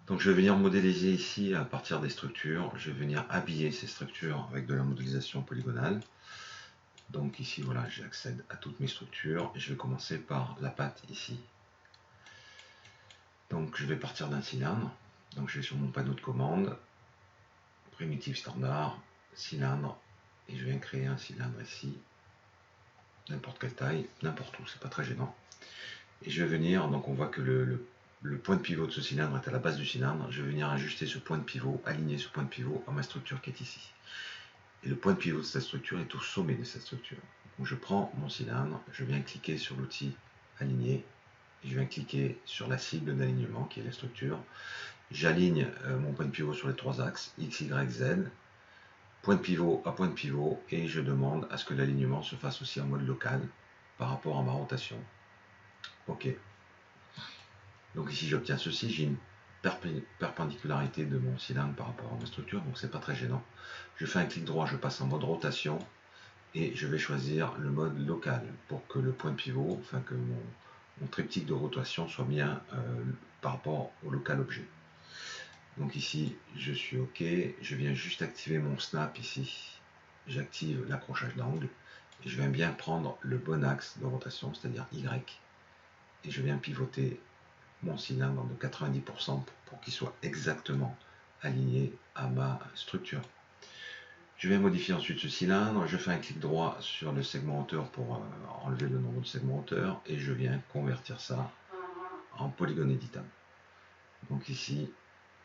Donc je vais venir modéliser ici à partir des structures. Je vais venir habiller ces structures avec de la modélisation polygonale. Donc ici, voilà, j'accède à toutes mes structures et je vais commencer par la patte ici. Donc je vais partir d'un cylindre. Donc je vais sur mon panneau de commande, primitive standard, cylindre, et je viens créer un cylindre ici, n'importe quelle taille, n'importe où, c'est pas très gênant. Et je vais venir, donc on voit que le point de pivot de ce cylindre est à la base du cylindre. Je vais venir ajuster ce point de pivot, aligner ce point de pivot à ma structure qui est ici. Et le point de pivot de cette structure est au sommet de cette structure. Donc je prends mon cylindre, je viens cliquer sur l'outil aligner, et je viens cliquer sur la cible d'alignement qui est la structure. J'aligne mon point de pivot sur les trois axes, X, Y, Z, point de pivot à point de pivot, et je demande à ce que l'alignement se fasse aussi en mode local par rapport à ma rotation. OK. Donc ici j'obtiens ceci, j'ai une perpendicularité de mon cylindre par rapport à ma structure, donc c'est pas très gênant. Je fais un clic droit, je passe en mode rotation, et je vais choisir le mode local pour que le point de pivot, enfin que mon triptyque de rotation soit bien par rapport au local objet. Donc ici, je suis OK, je viens juste activer mon snap ici, j'active l'accrochage d'angle, et je viens bien prendre le bon axe de rotation, c'est-à-dire Y, et je viens pivoter mon cylindre de 90% pour qu'il soit exactement aligné à ma structure. Je vais modifier ensuite ce cylindre, je fais un clic droit sur le segment hauteur pour enlever le nombre de segments hauteur, et je viens convertir ça en polygone éditable. Donc ici,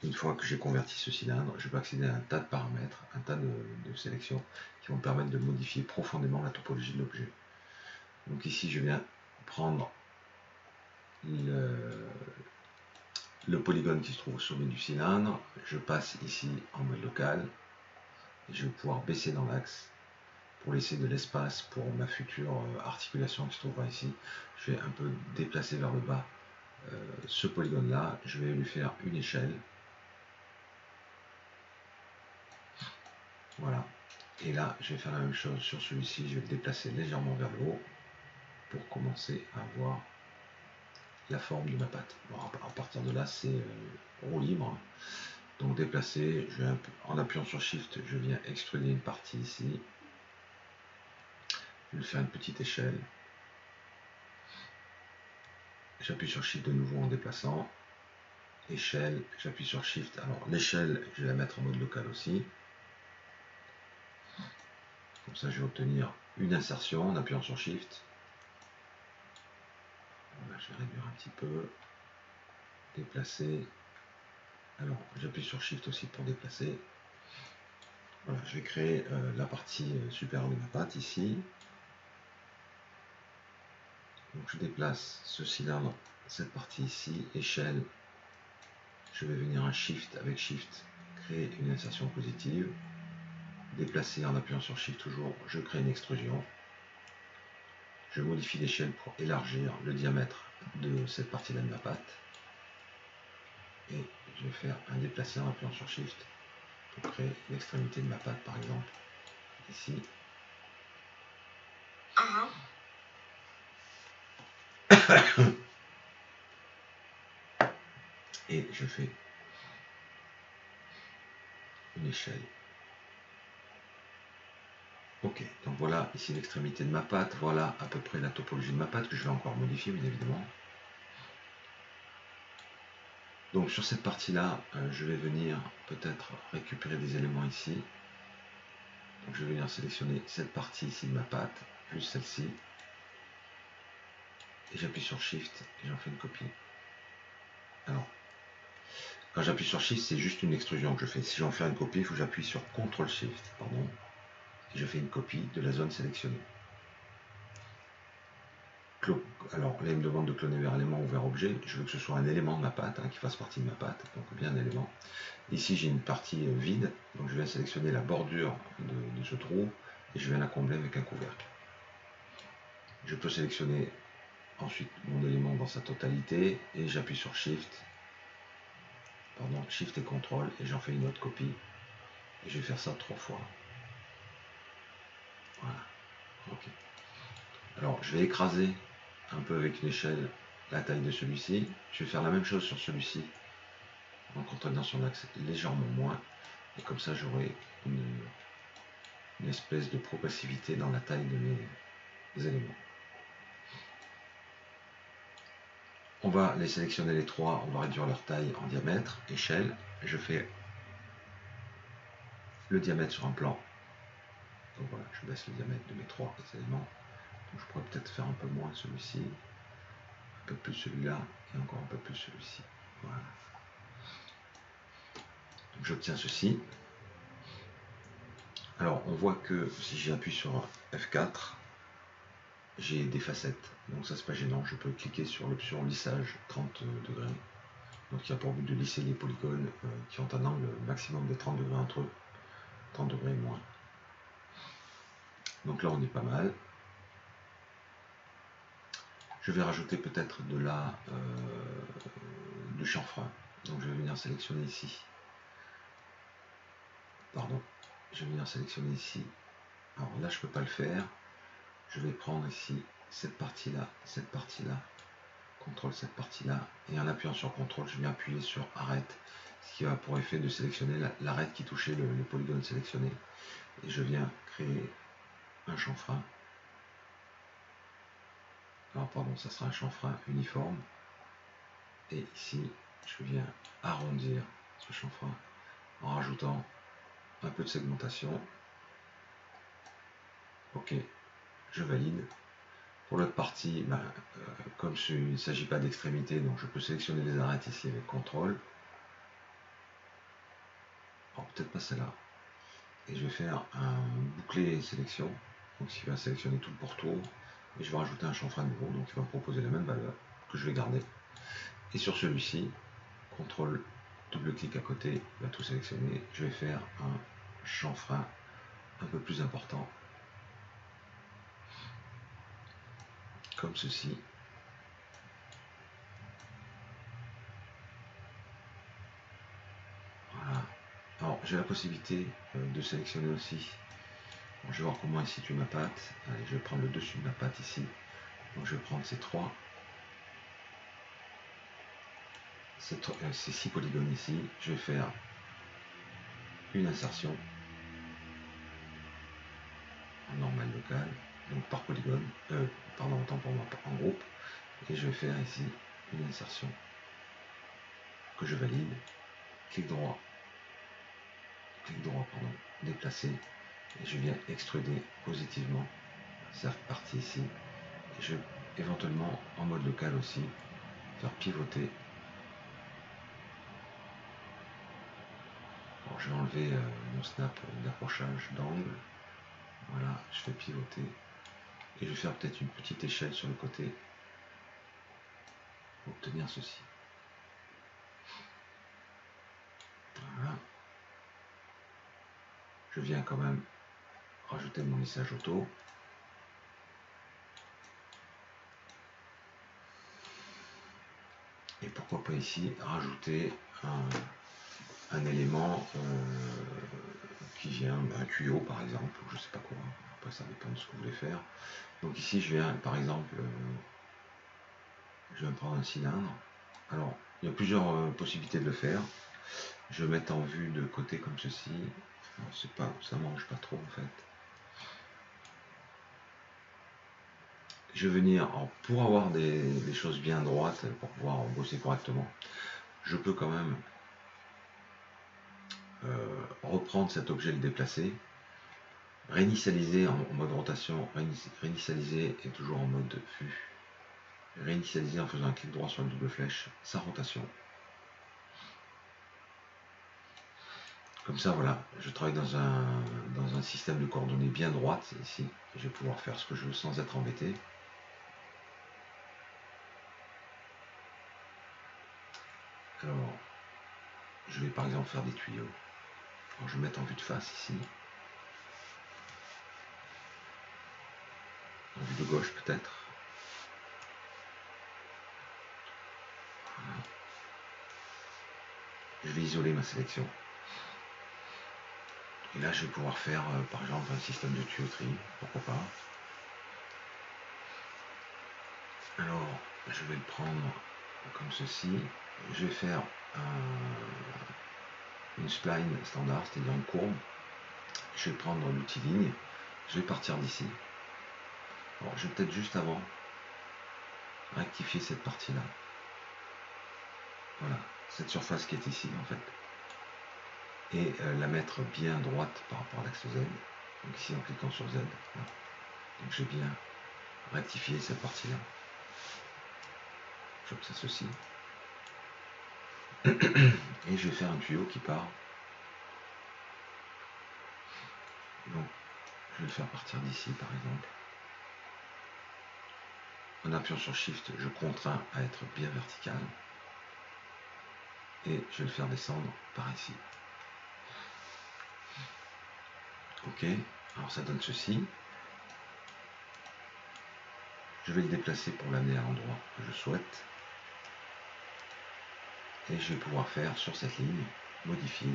une fois que j'ai converti ce cylindre, je peux accéder à un tas de paramètres, un tas de sélections qui vont me permettre de modifier profondément la topologie de l'objet. Donc ici, je viens prendre le polygone qui se trouve au sommet du cylindre, je passe ici en mode local, et je vais pouvoir baisser dans l'axe pour laisser de l'espace pour ma future articulation qui se trouvera ici. Je vais un peu déplacer vers le bas ce polygone là, je vais lui faire une échelle. Voilà. Et là, je vais faire la même chose sur celui-ci, je vais le déplacer légèrement vers le haut pour commencer à voir la forme de ma patte. Bon, à partir de là, c'est roue libre. Donc déplacer, je vais en appuyant sur Shift, je viens extruder une partie ici. Je vais faire une petite échelle. J'appuie sur Shift de nouveau en déplaçant. Échelle, j'appuie sur Shift. Alors l'échelle, je vais la mettre en mode local aussi. Comme ça, je vais obtenir une insertion en appuyant sur Shift. Voilà, je vais réduire un petit peu. Déplacer. Alors, j'appuie sur Shift aussi pour déplacer. Voilà, je vais créer la partie supérieure de ma patte ici. Donc, je déplace ce cylindre, cette partie ici, échelle. Je vais venir à Shift, avec Shift, créer une insertion positive. Déplacer en appuyant sur Shift toujours, je crée une extrusion. Je modifie l'échelle pour élargir le diamètre de cette partie-là de ma patte. Et je vais faire un déplacé en appuyant sur Shift pour créer l'extrémité de ma patte, par exemple, ici. Et je fais une échelle. Ok, donc voilà ici l'extrémité de ma patte, voilà à peu près la topologie de ma patte que je vais encore modifier bien évidemment. Donc sur cette partie-là, je vais venir peut-être récupérer des éléments ici. Donc je vais venir sélectionner cette partie ici de ma patte, plus celle-ci. Et j'appuie sur Shift et j'en fais une copie. Alors, quand j'appuie sur Shift, c'est juste une extrusion que je fais. Si je veux en faire une copie, il faut que j'appuie sur CTRL Shift, pardon. Et je fais une copie de la zone sélectionnée. Alors là, il me demande de cloner vers élément ou vers objet. Je veux que ce soit un élément de ma patte, qui fasse partie de ma patte, donc bien un élément. Ici, j'ai une partie vide, donc je viens sélectionner la bordure de ce trou et je viens la combler avec un couvercle. Je peux sélectionner ensuite mon élément dans sa totalité et j'appuie sur Shift, Shift et CTRL et j'en fais une autre copie. Et je vais faire ça 3 fois. Voilà. Ok. Alors, je vais écraser un peu avec une échelle la taille de celui-ci. Je vais faire la même chose sur celui-ci en contraignant son axe légèrement moins, et comme ça j'aurai une espèce de progressivité dans la taille de mes éléments. On va les sélectionner les trois, on va réduire leur taille en diamètre, échelle, je fais le diamètre sur un plan. Donc voilà, je baisse le diamètre de mes trois éléments. Donc je pourrais peut-être faire un peu moins celui-ci, un peu plus celui-là, et encore un peu plus celui-ci. Voilà. Donc j'obtiens ceci. Alors on voit que si j'appuie sur F4, j'ai des facettes. Donc ça c'est pas gênant, je peux cliquer sur l'option lissage 30 degrés. Donc il y a pour but de lisser les polygones qui ont un angle maximum de 30 degrés entre eux. 30 degrés moins. Donc là on est pas mal. Je vais rajouter peut-être du chanfrein. Donc je vais venir sélectionner ici. Pardon. Je vais venir sélectionner ici. Alors là je peux pas le faire. Je vais prendre ici cette partie-là, CTRL cette partie-là, et en appuyant sur CTRL, je viens appuyer sur arrête, ce qui a pour effet de sélectionner l'arête qui touchait le polygone sélectionné. Et je viens créer un chanfrein. Alors pardon, ça sera un chanfrein uniforme. Et ici, je viens arrondir ce chanfrein en rajoutant un peu de segmentation. Ok, je valide. Pour l'autre partie, comme il ne s'agit pas d'extrémité, donc je peux sélectionner les arêtes ici avec CTRL. Alors peut-être pas celle-là. Et je vais faire un bouclé sélection, donc il va sélectionner tout le pourtour. Et je vais rajouter un chanfrein nouveau, donc il va me proposer la même valeur que je vais garder. Et sur celui-ci, CTRL, double-clic à côté, il va tout sélectionner. Je vais faire un chanfrein un peu plus important, comme ceci. Voilà. Alors j'ai la possibilité de sélectionner aussi. Bon, je vais voir comment est située ma patte. Allez, je vais prendre le dessus de ma patte ici. Donc je vais prendre ces six polygones ici. Je vais faire une insertion en normal local, donc par polygone, pardon, autant pour moi, en groupe. Et je vais faire ici une insertion que je valide. Clic droit, pardon, déplacer. Et je viens extruder positivement cette partie ici. Et je vais éventuellement en mode local aussi faire pivoter. Alors, je vais enlever mon snap d'accrochage d'angle. Voilà, je fais pivoter. Et je vais faire peut-être une petite échelle sur le côté pour obtenir ceci. Voilà. Je viens quand même rajouter mon lissage auto. Et pourquoi pas ici rajouter un élément qui vient, un tuyau par exemple, ou je sais pas quoi. Après ça dépend de ce que vous voulez faire. Donc ici je viens par exemple, je vais prendre un cylindre. Alors il y a plusieurs possibilités de le faire. Je vais mettre en vue de côté comme ceci. C'est pas, ça mange pas trop en fait. Je vais venir, pour avoir des choses bien droites, pour pouvoir bosser correctement, je peux quand même reprendre cet objet, le déplacer, réinitialiser en mode rotation, réinitialiser et toujours en mode vue, réinitialiser en faisant un clic droit sur une double flèche, sa rotation. Comme ça, voilà, je travaille dans un système de coordonnées bien droite ici, et je vais pouvoir faire ce que je veux sans être embêté. Alors, je vais par exemple faire des tuyaux. Alors, je vais mettre en vue de face ici. En vue de gauche peut-être. Voilà. Je vais isoler ma sélection. Et là, je vais pouvoir faire, par exemple, un système de tuyauterie, pourquoi pas. Alors, je vais le prendre comme ceci. Je vais faire une spline standard, c'est-à-dire une courbe. Je vais prendre l'outil ligne, je vais partir d'ici. Alors, je vais peut-être juste avant rectifier cette partie-là. Voilà, cette surface qui est ici en fait. Et la mettre bien droite par rapport à l'axe Z. Donc ici en cliquant sur Z. Voilà. Donc j'ai bien rectifié cette partie-là. J'observe ceci. Et je vais faire un tuyau qui part. Donc je vais le faire partir d'ici par exemple. En appuyant sur Shift, je contrains à être bien vertical. Et je vais le faire descendre par ici. Ok, alors ça donne ceci. Je vais le déplacer pour l'amener à l'endroit que je souhaite. Et je vais pouvoir faire sur cette ligne, modifier.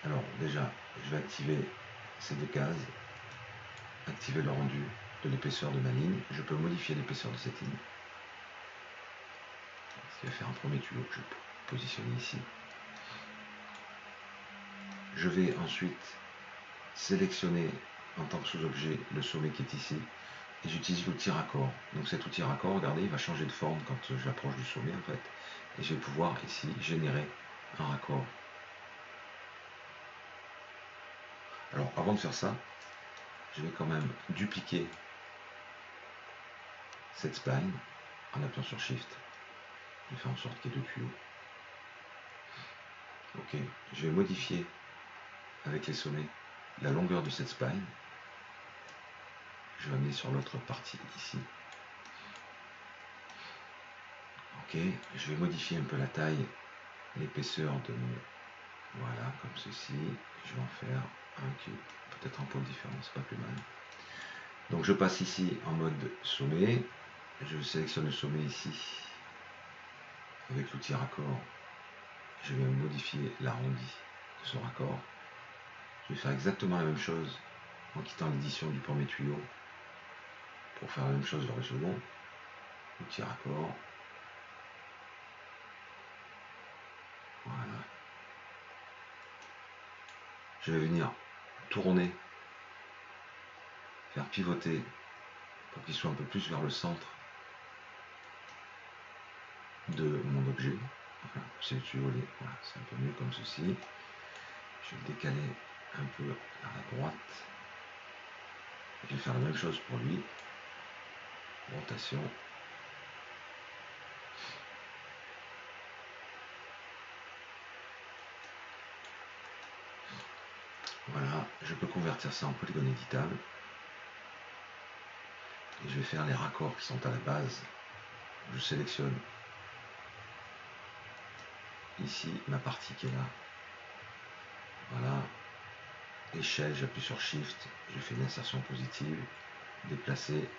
Alors déjà, je vais activer ces deux cases, activer le rendu de l'épaisseur de ma ligne. Je peux modifier l'épaisseur de cette ligne. Ce qui va faire un premier tuyau que je vais positionner ici. Je vais ensuite sélectionner en tant que sous-objet le sommet qui est ici. Et j'utilise l'outil raccord. Donc cet outil raccord, regardez, il va changer de forme quand j'approche du sommet en fait. Et je vais pouvoir ici générer un raccord. Alors avant de faire ça, je vais quand même dupliquer cette spline en appuyant sur Shift. Je vais faire en sorte qu'il y ait deux tuyaux. Ok, je vais modifier avec les sommets la longueur de cette spline. Je vais amener sur l'autre partie ici. Ok, je vais modifier un peu la taille, l'épaisseur de mon... Voilà, comme ceci. Je vais en faire un qui est peut-être un peu différent, c'est pas plus mal. Donc je passe ici en mode sommet. Je sélectionne le sommet ici avec l'outil raccord. Je vais modifier l'arrondi de ce raccord. Je vais faire exactement la même chose en quittant l'édition du premier tuyau pour faire la même chose vers le second. Outil raccord. Voilà. Je vais venir tourner, faire pivoter pour qu'il soit un peu plus vers le centre de mon objet. Voilà, c'est le tuyau, voilà, c'est un peu mieux comme ceci. Je vais le décaler un peu à la droite. Je vais faire la même chose pour lui. Rotation. Voilà, je peux convertir ça en polygone éditable. Et je vais faire les raccords qui sont à la base. Je sélectionne ici ma partie qui est là. Voilà. Échelle, j'appuie sur Shift, je fais une insertion positive, déplacer,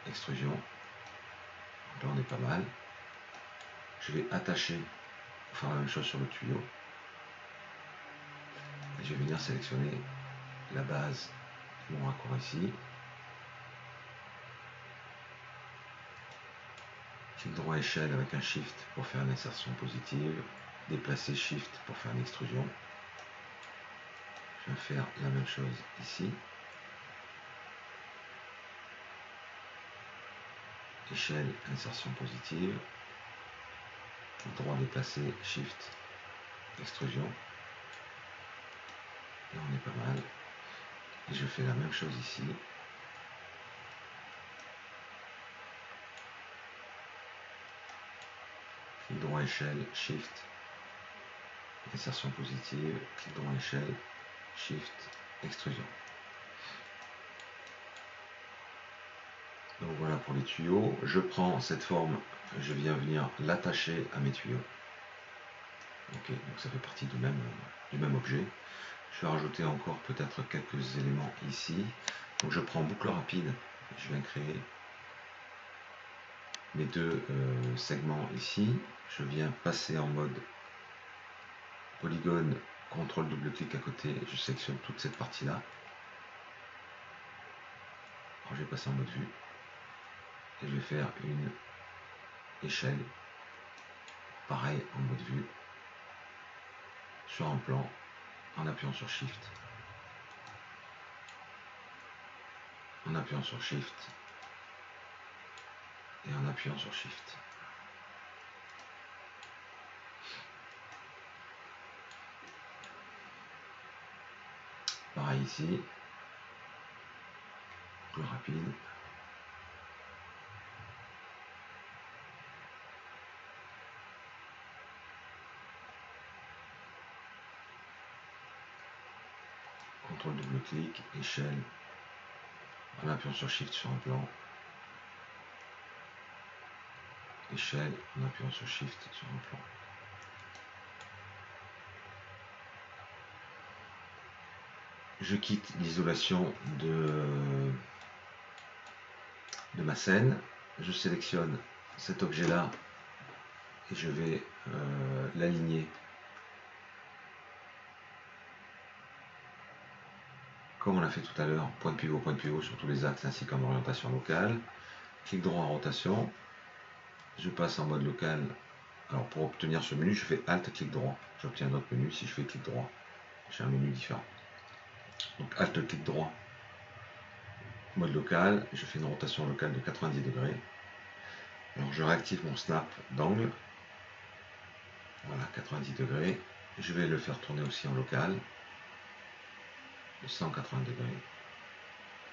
extrusion. Donc là on est pas mal. Je vais attacher, faire la même chose sur le tuyau. Et je vais venir sélectionner la base de mon raccord ici. Clic droit échelle avec un Shift pour faire une insertion positive. Déplacer Shift pour faire une extrusion. Je vais faire la même chose ici. Échelle, insertion positive. Clic droit déplacer, Shift, extrusion. Là on est pas mal. Et je fais la même chose ici. Clic droit échelle, Shift, insertion positive, clic droit échelle, Shift, extrusion. Donc voilà pour les tuyaux. Je prends cette forme, je viens venir l'attacher à mes tuyaux. Ok, donc ça fait partie du même objet. Je vais rajouter encore peut-être quelques éléments ici. Donc je prends boucle rapide, je viens créer mes deux segments ici. Je viens passer en mode polygone, contrôle double-clic à côté, je sélectionne toute cette partie-là. Alors je vais passer en mode vue. Et je vais faire une échelle, pareil en mode vue. sur un plan en appuyant sur Shift. En appuyant sur Shift. Et en appuyant sur Shift. Pareil ici. Plus rapide. Contrôle double-clic, échelle, en appuyant sur Shift sur un plan, échelle, en appuyant sur Shift sur un plan. Je quitte l'isolation de ma scène, je sélectionne cet objet-là et je vais l'aligner comme on l'a fait tout à l'heure, point de pivot sur tous les axes ainsi qu'en orientation locale. Clic droit en rotation, je passe en mode local. Alors pour obtenir ce menu, je fais Alt, clic droit. J'obtiens un autre menu. Si je fais clic droit, j'ai un menu différent. Donc Alt, clic droit, mode local, je fais une rotation locale de 90 degrés. Alors je réactive mon snap d'angle. Voilà, 90 degrés. Je vais le faire tourner aussi en local de 180 degrés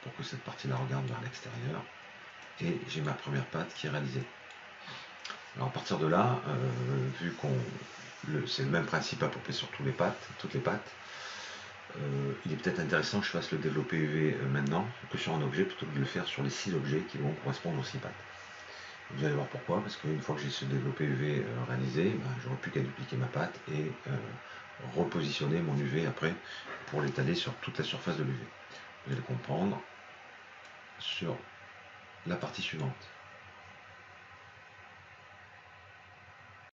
pour que cette partie-là regarde vers l'extérieur. Et j'ai ma première patte qui est réalisée. Alors à partir de là, vu c'est le même principe à peu près sur toutes les pattes, il est peut-être intéressant que je fasse le développé UV maintenant que sur un objet plutôt que de le faire sur les 6 objets qui vont correspondre aux 6 pattes. Vous allez voir pourquoi, parce qu'une fois que j'ai ce développé UV réalisé, j'aurai plus qu'à dupliquer ma patte et repositionner mon UV après pour l'étaler sur toute la surface de l'UV. Vous allez comprendre sur la partie suivante.